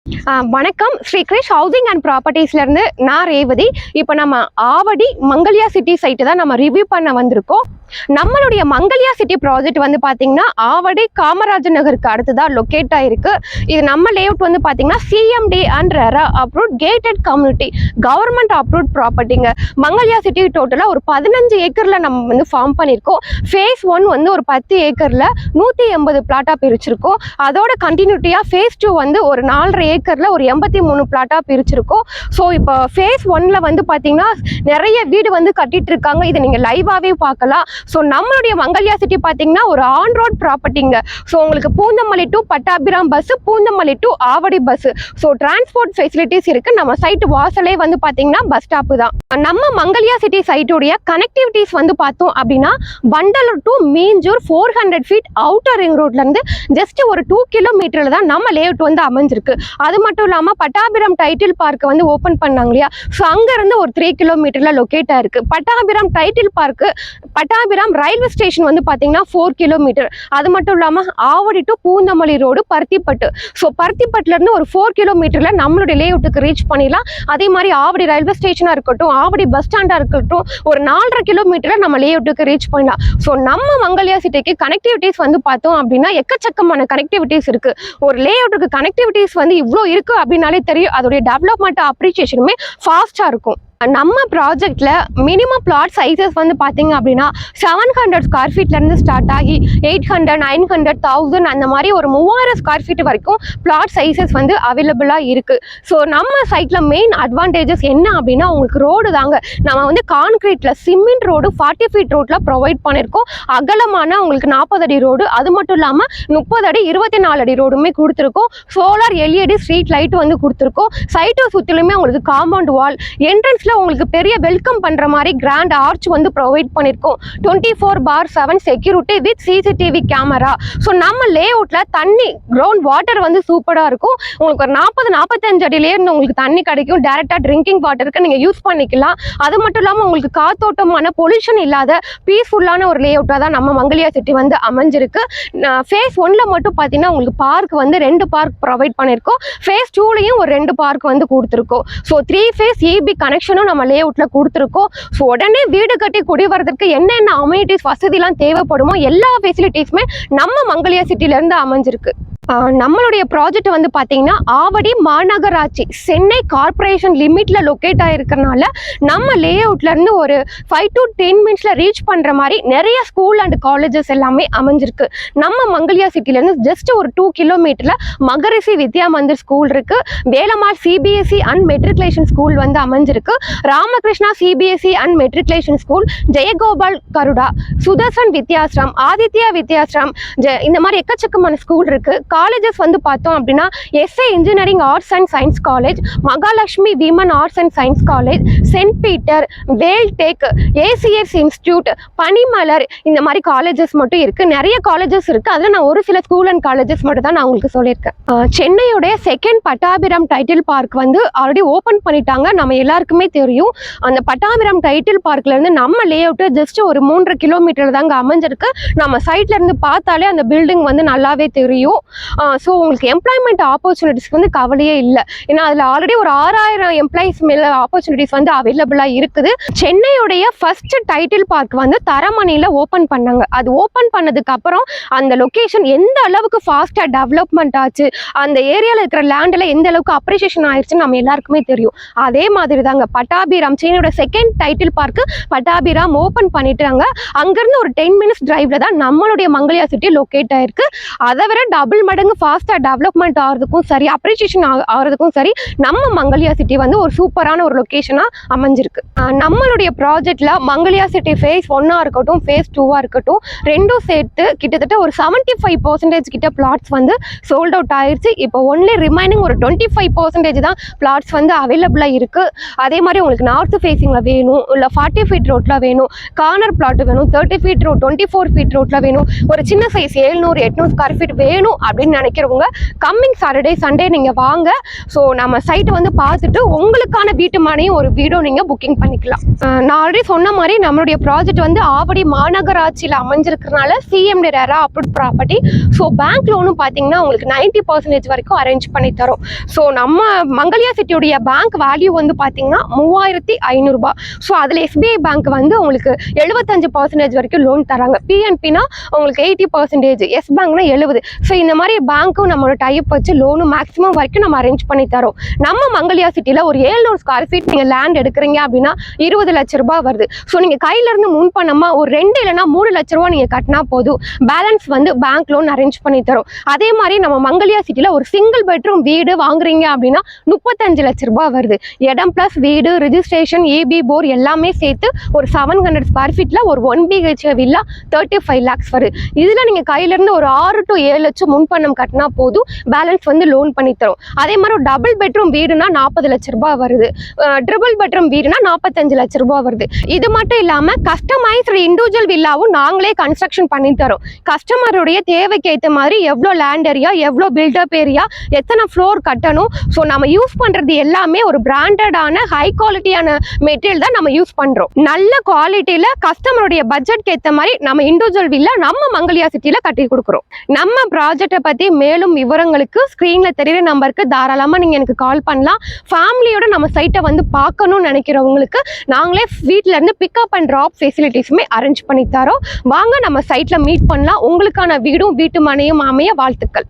வணக்கம். Sri Girish housing and ப்ராப்பர்ட்டிஸ்லேருந்து நான் ரேவதி. இப்போ நம்ம ஆவடி மங்கல்யா சிட்டி சைட்டு தான் நம்ம ரிவ்யூ பண்ண வந்திருக்கோம். நம்மளுடைய மங்கல்யா சிட்டி ப்ராஜெக்ட் வந்து பார்த்தீங்கன்னா ஆவடி காமராஜர் நகருக்கு அடுத்ததாக லொக்கேட் ஆகிருக்கு. இது நம்ம லேஅவுட் வந்து பார்த்தீங்கன்னா CMD and RERA approved gated community government approved ப்ராப்பர்ட்டிங்க. மங்கல்யா சிட்டி டோட்டலாக ஒரு 15 ஏக்கரில் நம்ம வந்து ஃபார்ம் பண்ணியிருக்கோம். ஃபேஸ் 1 வந்து ஒரு 10 ஏக்கரில் 180 பிளாட்டாக பிரிச்சிருக்கோம். அதோட கண்டினியூட்டியாக ஃபேஸ் 2 வந்து ஒரு 4.5 ஏக்கரில் ஒரு 83 பிளாட்டாக பிரிச்சிருக்கோம். ஸோ இப்போ ஃபேஸ் 1ல் வந்து பார்த்தீங்கன்னா நிறைய வீடு வந்து கட்டிட்டு இருக்காங்க. இதை நீங்கள் லைவாகவே பார்க்கலாம். ஸோ நம்மளுடைய மங்கல்யா சிட்டி பார்த்தீங்கன்னா ஒரு ஆன் ரோட் ப்ராப்பர்ட்டிங்க. ஸோ உங்களுக்கு Poonamallee to Pattabiram bus, Poonamallee to Avadi bus, so transport facilities இருக்கு. நம்ம சைட்டு வாசலே வந்து பார்த்தீங்கன்னா பஸ் ஸ்டாப்பு தான். நம்ம மங்கல்யா சிட்டி சைட்டுடைய கனெக்டிவிட்டிஸ் வந்து பார்த்தோம் அப்படின்னா Vandalur to Minjur 400 feet outer ring ரோட்ல இருந்து ஜஸ்ட் ஒரு 2 கிலோமீட்டர்ல தான் நம்ம லேஅவுட் வந்து அமைஞ்சிருக்கு. அது மட்டும் இல்லாமல் பட்டாபிராம் டைட்டில் பார்க் வந்து ஓப்பன் பண்ணாங்க இல்லையா, ஸோ அங்கேருந்து ஒரு 3 கிலோமீட்டர்ல லொக்கேட் ஆயிருக்கு. Pattabiram Tidel park Pattabiram railway station வந்து பார்த்தீங்கன்னா 4 கிலோமீட்டர். அது மட்டும் இல்லாமல் Avadi to Poonamallee road Paruthipattu, so பருத்திப்பட்டுலேருந்து ஒரு 4 கிலோமீட்டரில் நம்மளுடைய லேஅவுட்டுக்கு ரீச் பண்ணிடலாம். அதே மாதிரி ஆவடி ரயில்வே ஸ்டேஷனாக இருக்கட்டும், ஆவடி பஸ் ஸ்டாண்டாக இருக்கட்டும், ஒரு 4.5 கிலோமீட்டரில் நம்ம லேஅவுட்டுக்கு ரீச் பண்ணலாம். ஸோ நம்ம மங்கல்யா சிட்டிக்கு கனெக்டிவிட்டிஸ் வந்து பார்த்தோம் அப்படின்னா எக்கச்சக்கமான கனெக்டிவிட்டிஸ் இருக்குது. ஒரு லேஅவுட்டுக்கு கனெக்டிவிட்டிஸ் வந்து இவ்வளோ இருக்குது அப்படின்னாலே தெரியும், அதோடைய டெவலப்மெண்ட் அப்ரிசியேஷனுமே ஃபாஸ்ட்டாக இருக்கும். நம்ம ப்ராஜெக்டில் மினிமம் பிளாட் சைஸஸ் வந்து பார்த்தீங்க அப்படின்னா 700 ஸ்கொயர் ஃபீட்லேருந்து ஸ்டார்ட் ஆகி 800, 900, 1000 அந்த மாதிரி ஒரு 3000 ஸ்கொயர் ஃபீட் வரைக்கும் பிளாட் சைஸஸ் வந்து அவைலபிளாக இருக்குது. ஸோ நம்ம சைட்டில் மெயின் அட்வான்டேஜஸ் என்ன அப்படின்னா உங்களுக்கு ரோடு தாங்க. நம்ம வந்து கான்கிரீட்டில் சிமெண்ட் ரோடு 40 ஃபீட் ரோட்டில் ப்ரொவைட் பண்ணியிருக்கோம். அகலமான உங்களுக்கு 40 அடி ரோடு, அது மட்டும் இல்லாமல் 30 அடி 24 அடி ரோடுமே கொடுத்துருக்கோம். சோலார் எல்இடி ஸ்ட்ரீட் லைட் வந்து கொடுத்துருக்கோம். சைட்டை சுற்றிலுமே உங்களுக்கு காம்பவுண்ட் வால், என்ட்ரன்ஸ் உங்களுக்கு பெரிய வெல்கம் பண்ற மாதிரி கிராண்ட் ஆர்ச் வந்து ப்ரொவைட் பண்ணிருக்கோம். 24/7 security with CCTV camera. So நம்ம லேஅவுட்ல தண்ணி கிரவுண்ட் வாட்டர் வந்து சூப்பரா இருக்கும். உங்களுக்கு ஒரு 40-45 அடியிலே இருந்து உங்களுக்கு தண்ணி கிடைக்கும். டைரக்டா ட்ரிங்கிங் வாட்டருக்கு நீங்க யூஸ் பண்ணிக்கலாம். அது மட்டும் இல்லாமல் உங்களுக்கு காத்தோட்டமான பொல்யூஷன் இல்லாத பீஸ்ஃபுல்லான ஒரு லேஅவுட்டா தான் நம்ம மங்கல்யா சிட்டி வந்து அமைஞ்சிருக்கு. ஃபேஸ் 1ல மட்டும் பார்த்தீங்கன்னா உங்களுக்கு பார்க் வந்து 2 பார்க் ப்ரொவைட் பண்ணியிருக்கோம். ஃபேஸ் 2லையும் ஒரு 2 பார்க் வந்து கொடுத்துருக்கோம். ஸோ 3 ஃபேஸ் இபி கனெக்ஷனும் நம்ம லேஅவுட்ல கொடுத்துருக்கோம். ஸோ உடனே வீடு கட்டி குடி வரதுக்கு என்னென்ன அமெனிட்டிஸ் வசதிலாம் தேவைப்படுமோ எல்லா ஃபெசிலிட்டிஸுமே நம்ம மங்கல்யா சிட்டில இருந்து அமைஞ்சிருக்கு. நம்மளுடைய ப்ராஜெக்ட் வந்து பார்த்தீங்கன்னா ஆவடி மாநகராட்சி சென்னை கார்பரேஷன் லிமிட்ல லொக்கேட் ஆகிருக்கிறனால நம்ம லேஅவுட்லேருந்து ஒரு 5 to 10 மினிட்ஸில் ரீச் பண்ணுற மாதிரி நிறைய ஸ்கூல் அண்ட் காலேஜஸ் எல்லாமே அமைஞ்சிருக்கு. நம்ம மங்கல்யா சிட்டிலேருந்து ஜஸ்ட் ஒரு 2 கிலோமீட்டரில் மகரிஷி வித்யா மந்திர் ஸ்கூல் இருக்குது. Velammal CBSE and matriculation school வந்து அமைஞ்சிருக்கு. Ramakrishna CBSE and matriculation school, Jayagopal Garuda, Sudarshan Vidyashram, Aditya Vidyashram, இந்த மாதிரி எக்கச்சக்கமான ஸ்கூல் இருக்குது. காலேஜஸ் வந்து பார்த்தோம் அப்படின்னா SA engineering arts and science college, Mahalakshmi women arts and science college, Saint Peter, Veltech, ACS institute, Panimalar, இந்த மாதிரி காலேஜஸ் மட்டும் இருக்குது. நிறைய காலேஜஸ் இருக்குது. அதில் நான் ஒரு சில ஸ்கூல் அண்ட் காலேஜஸ் மட்டும் தான் நான் உங்களுக்கு சொல்லியிருக்கேன். சென்னையோடைய செகண்ட் பட்டாபிராம் டைட்டில் பார்க் வந்து ஆல்ரெடி ஓப்பன் பண்ணிட்டாங்க. நம்ம எல்லாருக்குமே தெரியும். அந்த பட்டாபிராம் டைட்டில் பார்க்லேருந்து நம்ம லேஅவுட்டு ஜஸ்ட் ஒரு 3.5 கிலோமீட்டர் தாங்க அமைஞ்சிருக்கு. நம்ம சைட்லேருந்து பார்த்தாலே அந்த பில்டிங் வந்து நல்லாவே தெரியும். ஸோ உங்களுக்கு எம்ப்ளாய்மெண்ட் ஆப்பர்ச்சுனிட்டிஸ் வந்து கவலையே இல்லை. ஏன்னா அதில் ஆல்ரெடி ஒரு 6000 எம்ப்ளாயிஸ் மேலே ஆப்பர்ச்சுனிட்டிஸ் வந்து அவைலபிளாக இருக்குது. சென்னையுடைய ஃபர்ஸ்ட் டைட்டில் பார்க் வந்து தரமணியில் ஓப்பன் பண்ணாங்க. அது ஓப்பன் பண்ணதுக்கு அப்புறம் அந்த லொக்கேஷன் எந்த அளவுக்கு ஃபாஸ்ட்டாக டெவலப்மெண்ட் ஆச்சு, அந்த ஏரியாவில் இருக்கிற லேண்டில் எந்த அளவுக்கு அப்ரிசியேஷன் ஆயிடுச்சுன்னு நம்ம எல்லாருக்குமே தெரியும். அதே மாதிரி தாங்க பட்டாபிராம் சென்னையோட second Tidel park Pattabiram open பண்ணிட்டாங்க. அங்கேருந்து ஒரு 10 மினிட்ஸ் டிரைவ்ல தான் நம்மளுடைய மங்கல்யா சிட்டி லொக்கேட் ஆயிருக்கு. அதை விட டபுள் மடங்கு ஃபாஸ்ட்டாக டெவலப்மெண்ட் ஆகிறதுக்கும் சரி, அப்ரிசியேஷன் ஆகிறதுக்கும் சரி, நம்ம மங்கல்யா சிட்டி வந்து ஒரு சூப்பரான ஒரு லொக்கேஷனாக அமைஞ்சிருக்கு. நம்மளுடைய ப்ராஜெக்டில் மங்கல்யா சிட்டி ஃபேஸ் 1ஆக இருக்கட்டும், ஃபேஸ் 2ஆக இருக்கட்டும், ரெண்டும் சேர்த்து கிட்டத்தட்ட ஒரு 75% கிட்ட பிளாட்ஸ் வந்து சோல்ட் அவுட் ஆயிடுச்சு. இப்போ ஒன்லி ரிமைனிங் ஒரு 25% தான் பிளாட்ஸ் வந்து அவைலபிளாக இருக்குது. அதே மாதிரி உங்களுக்கு நார்த் ஃபேஸிங்கில் வேணும், இல்லை 40 ஃபீட் ரோட்டில் வேணும், கார்னர் பிளாட் வேணும், 30 ஃபீட் ரோட், 24 ஃபீட் ரோட்டில் வேணும், ஒரு சின்ன சைஸ் 700-800 ஸ்கொயர் ஃபீட் வேணும் அப்படின்னு நினைக்கிறவங்க கம்மிங் சாட்டர்டே சண்டே நீங்க வாங்க. ஸோ நம்ம சைட் வந்து பார்த்துட்டு உங்களுக்கான வீட்டு மனையும் ஒரு வீடும் நீங்க புக்கிங் பண்ணிக்கலாம். நான் ஆல்ரெடி சொன்ன மாதிரி நம்மளுடைய ப்ராஜெக்ட் வந்து ஆவடி மாநகராட்சியில் அமைஞ்சிருக்கிறதுனால CMD RERA approved property. So bank லோனும் பார்த்தீங்கன்னா உங்களுக்கு 90% வரைக்கும் அரேஞ்ச் பண்ணி தரோம். ஸோ நம்ம மங்கல்யா சிட்டியுடைய பேங்க் வேல்யூ வந்து பார்த்தீங்கன்னா 3500 ரூபாய். ஸோ அதில் எஸ்பிஐ பேங்க் வந்து உங்களுக்கு 75% வரைக்கும் லோன் தராங்க. பிஎன்பினா உங்களுக்கு 80%, எஸ் பேங்க்னா 70. ஸோ இந்த மாதிரி பேங்க்கும் நம்மளோட டைப் வச்சு லோனும் மேக்ஸிமம் வரைக்கும் நம்ம அரேஞ்ச் பண்ணி தரோம். நம்ம மங்கல்யா சிட்டியில் ஒரு 700 ஸ்கொயர் ஃபீட் நீங்கள் லேண்ட் எடுக்கிறீங்க அப்படின்னா 20 லட்ச ரூபாய் வருது. ஸோ நீங்கள் கையிலேருந்து முன் பண்ணமா ஒரு 2 இல்லைனா 3 லட்ச ரூபா நீங்கள் கட்டினா போதும், பேலன்ஸ் வந்து பேங்க் லோன் அரேஞ்ச் பண்ணி தரோம். அதே மாதிரி நம்ம மங்கல்யா சிட்டியில் ஒரு சிங்கிள் பெட்ரூம் வீடு வாங்குறீங்க அப்படின்னா 35 லட்ச ரூபாய் வருது. இடம் பிளஸ் வீடு, ரிஜிஸ்ட்ரேஷன், ஏபி போர் எல்லாமே சேர்த்து ஒரு 700 ஸ்கொயர் ஃபீட்ல ஒரு 1 BHK வில்லா 35 lakhs வருது. இதுல நீங்க கையில இருந்து ஒரு 6 to 7 லட்சம் முன்பணம் கட்டினா போதும், பேலன்ஸ் வந்து லோன் பண்ணி தரும். அதே மாதிரி ஒரு டபுள் பெட்ரூம் வீடுனா 40 லட்ச ரூபாய் வருது, ட்ரிபிள் பெட்ரூம் வீடுனா 45 லட்ச ரூபாய் வருது. இது மட்டும் இல்லாம கஸ்டமைஸ்டு இண்டிவிஜுவல் வில்லாவும் நாங்களே கன்ஸ்ட்ரக்ஷன் பண்ணி தரோம். கஸ்டமருடைய தேவைக்கு ஏற்ற மாதிரி எவ்வளோ லேண்ட் ஏரியா, எவ்வளோ பில்டப் ஏரியா, எத்தனை ஃப்ளோர் கட்டணும். ஸோ நம்ம யூஸ் பண்றது எல்லாமே ஒரு பிராண்டடான ஹை குவாலிட்டியான மெட்டீரியல் தான் நம்ம யூஸ் பண்றோம். நல்ல குவாலிட்டியில கஸ்டமருடைய பட்ஜெட்க்கு ஏற்ற மாதிரி நம்ம இண்டிவிஜுவல் வில்லா நம்ம மங்கல்யா சிட்டியில கட்டி கொடுக்குறோம். நம்ம ப்ராஜெக்டை பத்தி மேலும் விவரங்களுக்கு ஸ்கிரீன்ல தெரியுற நம்பருக்கு தாராளமா நீங்க எனக்கு கால் பண்ணலாம். ஃபேமிலியோட நம்ம சைட்டை வந்து பார்க்கணும்னு நினைக்கிறவங்களுக்கு நாங்களே வீட்ல இருந்து பிக்கப் அண்ட் ட்ராப் ஃபெசிலிட்டிஸுமே அரேஞ்ச் பண்ணி தரோம். வாங்க நம்ம சைட்ல மீட் பண்ணலாம். உங்களுக்கான வீடும் வீட்டு மனையும் அமைய வாழ்த்துக்கள்.